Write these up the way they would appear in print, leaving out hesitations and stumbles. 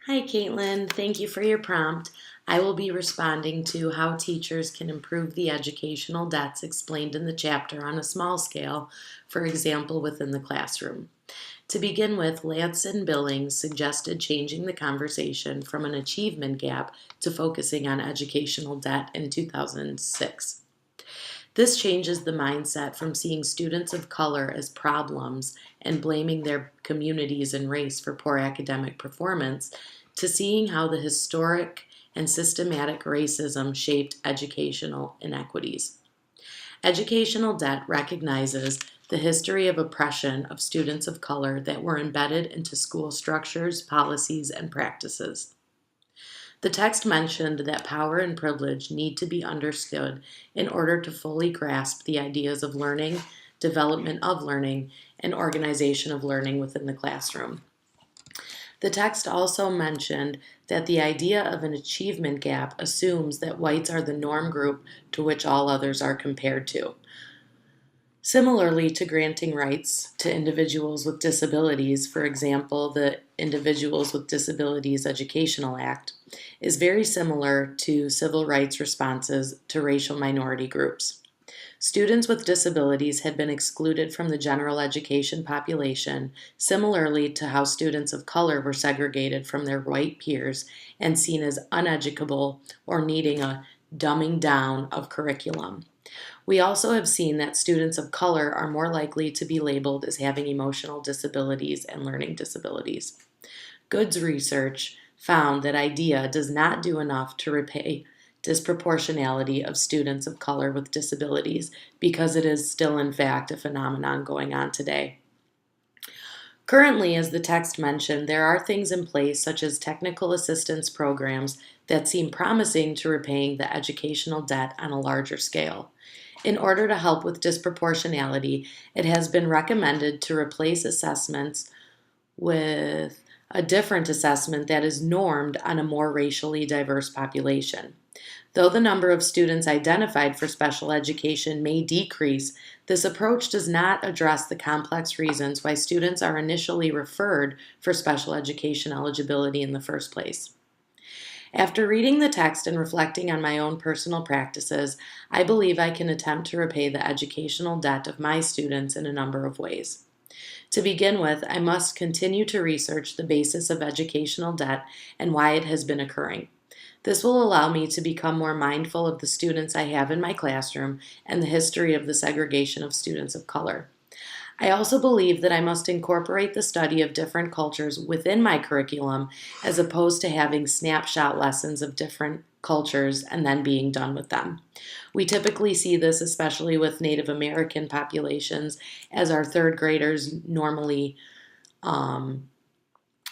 Hi, Caitlin. Thank you for your prompt. I will be responding to how teachers can improve the educational debts explained in the chapter on a small scale, for example, within the classroom. To begin with, Lance and Billings suggested changing the conversation from an achievement gap to focusing on educational debt in 2006. This changes the mindset from seeing students of color as problems and blaming their communities and race for poor academic performance to seeing how the historic and systematic racism shaped educational inequities. Educational debt recognizes the history of oppression of students of color that were embedded into school structures, policies, and practices. The text mentioned that power and privilege need to be understood in order to fully grasp the ideas of learning, development of learning, and organization of learning within the classroom. The text also mentioned that the idea of an achievement gap assumes that whites are the norm group to which all others are compared to. Similarly to granting rights to individuals with disabilities, for example, the Individuals with Disabilities Educational Act, is very similar to civil rights responses to racial minority groups. Students with disabilities had been excluded from the general education population, similarly to how students of color were segregated from their white peers and seen as uneducable or needing a dumbing down of curriculum. We also have seen that students of color are more likely to be labeled as having emotional disabilities and learning disabilities. Goods research found that IDEA does not do enough to repay disproportionality of students of color with disabilities because it is still, in fact, a phenomenon going on today. Currently, as the text mentioned, there are things in place such as technical assistance programs that seem promising to repaying the educational debt on a larger scale. In order to help with disproportionality, it has been recommended to replace assessments with a different assessment that is normed on a more racially diverse population. Though the number of students identified for special education may decrease, this approach does not address the complex reasons why students are initially referred for special education eligibility in the first place. After reading the text and reflecting on my own personal practices, I believe I can attempt to repay the educational debt of my students in a number of ways. To begin with, I must continue to research the basis of educational debt and why it has been occurring. This will allow me to become more mindful of the students I have in my classroom and the history of the segregation of students of color. I also believe that I must incorporate the study of different cultures within my curriculum as opposed to having snapshot lessons of different cultures and then being done with them. We typically see this especially with Native American populations, as our third graders normally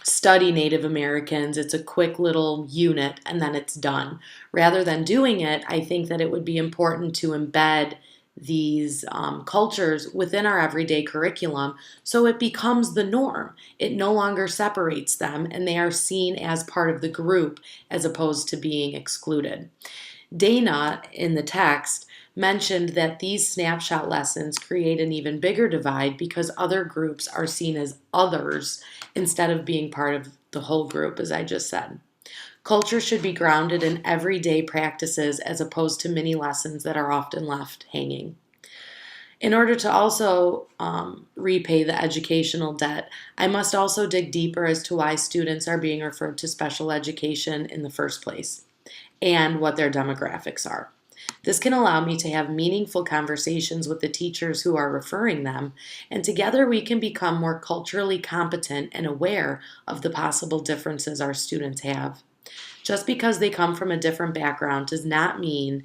study Native Americans. It's a quick little unit and then it's done. Rather than doing it, I think that it would be important to embed these cultures within our everyday curriculum so it becomes the norm. It no longer separates them and they are seen as part of the group as opposed to being excluded. Dana, in the text, mentioned that these snapshot lessons create an even bigger divide because other groups are seen as others instead of being part of the whole group, as I just said. Culture should be grounded in everyday practices as opposed to mini lessons that are often left hanging. In order to also repay the educational debt, I must also dig deeper as to why students are being referred to special education in the first place and what their demographics are. This can allow me to have meaningful conversations with the teachers who are referring them, and together we can become more culturally competent and aware of the possible differences our students have. Just because they come from a different background does not mean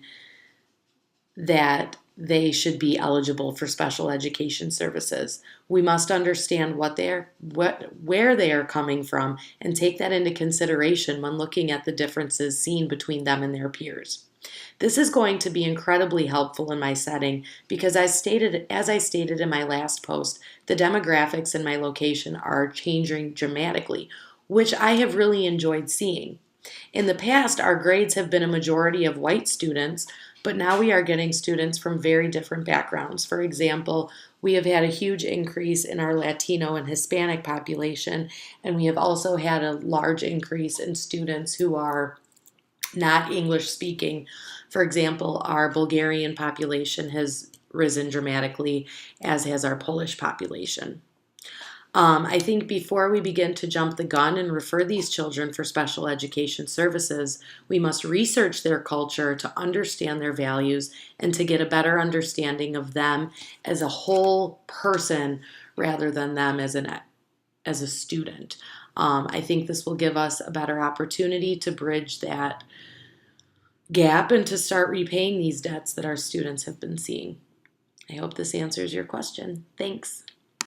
that they should be eligible for special education services. We must understand where they are coming from and take that into consideration when looking at the differences seen between them and their peers. This is going to be incredibly helpful in my setting because as I stated in my last post, the demographics in my location are changing dramatically, which I have really enjoyed seeing. In the past, our grades have been a majority of white students, but now we are getting students from very different backgrounds. For example, We have had a huge increase in our Latino and Hispanic population, and we have also had a large increase in students who are not English speaking. For example, our Bulgarian population has risen dramatically, as has our Polish population. I think before we begin to jump the gun and refer these children for special education services, we must research their culture to understand their values and to get a better understanding of them as a whole person rather than them as a student. I think this will give us a better opportunity to bridge that gap and to start repaying these debts that our students have been seeing. I hope this answers your question. Thanks.